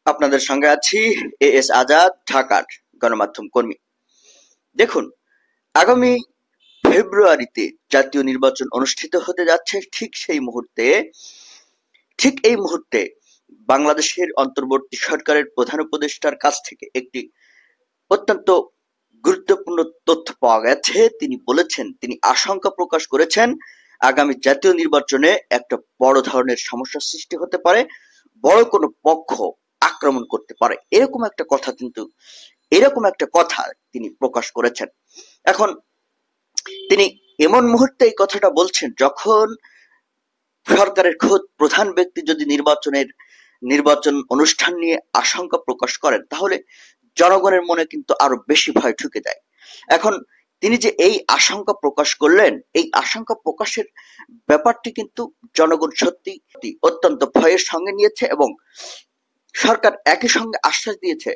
আপনাদের সঙ্গে আছি এএস আজাদ, ঢাকার গণমাধ্যম কর্মী। দেখুন, আগামী ফেব্রুয়ারিতে জাতীয় নির্বাচন অনুষ্ঠিত হতে যাচ্ছে। ঠিক এই মুহূর্তে বাংলাদেশের অন্তর্বর্তী সরকারের প্রধান উপদেষ্টার কাছ থেকে একটি অত্যন্ত গুরুত্বপূর্ণ তথ্য পাওয়া গেছে। তিনি আশঙ্কা প্রকাশ করেছেন আগামী জাতীয় নির্বাচনে একটা বড় ধরনের সমস্যার সৃষ্টি হতে পারে, বড় কোনো পক্ষ আক্রমণ করতে পারে, এরকম একটা কথা তিনি প্রকাশ করেছেন। এখন তিনি এমন মুহূর্তে এই কথাটা বলছেন যখন সরকারের খোদ প্রধান ব্যক্তি যদি নির্বাচন অনুষ্ঠান নিয়ে আশঙ্কা প্রকাশ করেন, তাহলে জনগণের মনে কিন্তু আরো বেশি ভয় ঢুকে যায়। এখন তিনি যে এই আশঙ্কা প্রকাশ করলেন, এই আশঙ্কা প্রকাশের ব্যাপারটি কিন্তু জনগণ সত্যি অত্যন্ত ভয়ের সঙ্গে নিয়েছে এবং সরকার একই সঙ্গে আশ্বাস দিয়েছে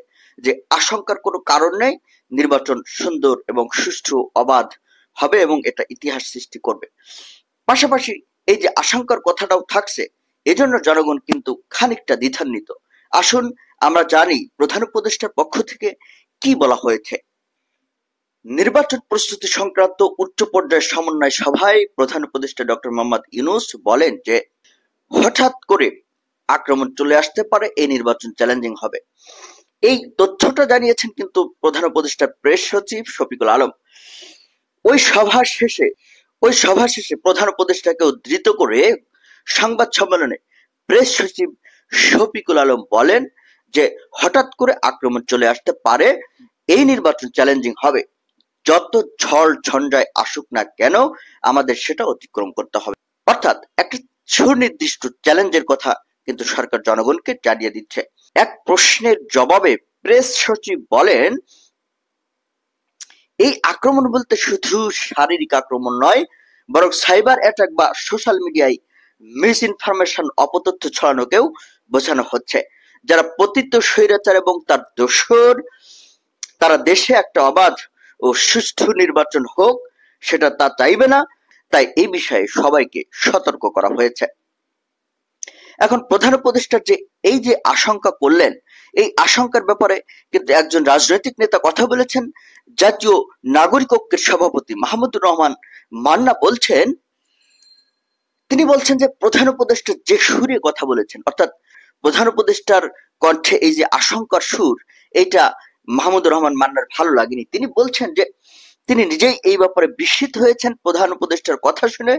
যে আশঙ্কার কোনো কারণ নেই, নির্বাচন সুন্দর এবং সুষ্ঠু অবাধ হবে এবং এটা ইতিহাস সৃষ্টি করবে। পাশাপাশি এই যে আশঙ্কার কথাটাও থাকছে, এজন্য জনগণ কিন্তু খানিকটা দ্বিধান্বিত। আসুন আমরা জানি প্রধান উপদেষ্টার পক্ষ থেকে কি বলা হয়েছে। নির্বাচন প্রস্তুতি সংক্রান্ত উচ্চ পর্যায়ের সমন্বয় সভায় প্রধান উপদেষ্টা ডক্টর মোহাম্মদ ইউনূস বলেন যে হঠাৎ করে আক্রমণ চলে আসতে পারে, এই নির্বাচন চ্যালেঞ্জিং হবে। এই তথ্যটা জানিয়েছেন কিন্তু প্রধান উপদেষ্টার প্রেস সচিব শফিকুল আলম। ওই সভা শেষে প্রধান উপদেষ্টাকে উদ্ধৃত করে সংবাদ সম্মেলনে প্রেস সচিব শফিকুল আলম বলেন যে হঠাৎ করে আক্রমণ চলে আসতে পারে, এই নির্বাচন চ্যালেঞ্জিং হবে। যত ঝড় ঝঞ্ঝায় আসুক না কেন, আমাদের সেটা অতিক্রম করতে হবে। অর্থাৎ একটা সুনির্দিষ্ট চ্যালেঞ্জের কথা কিন্তু সরকার জনগণকে জানিয়ে দিচ্ছে। এক প্রশ্নের জবাবে প্রেস সচিব বলেন, এই আক্রমণ বলতে শুধু শারীরিক আক্রমণ নয়, বরং সাইবার অ্যাটাক বা সোশ্যাল মিডিয়ায় মিস ইনফরমেশন, অপতথ্য ছড়ানোকেও বোঝানো হচ্ছে। যারা পতিত স্বৈরাচার এবং তার দোসর, তারা দেশে একটা অবাধ ও সুষ্ঠু নির্বাচন হোক, সেটা তা চাইবে না। তাই এই বিষয়ে সবাইকে সতর্ক করা হয়েছে। এখন প্রধান উপদেষ্টা এই যে আশঙ্কা করলেন, এই আশঙ্কার ব্যাপারে কিন্তু একজন রাজনৈতিক নেতা কথা বলেছেন। জাতীয় নাগরিক ঐক্যের সভাপতি মাহমুদুর রহমান মান্না তিনি বলছেন যে প্রধান উপদেষ্টা যে সুরে কথা বলেছেন, অর্থাৎ প্রধান উপদেষ্টার কণ্ঠে এই যে আশঙ্কার সুর, এটা মাহমুদুর রহমান মান্নার ভালো লাগেনি। তিনি বলছেন যে তিনি নিজেই এই ব্যাপারে বিস্মিত হয়েছেন প্রধান উপদেষ্টার কথা শুনে।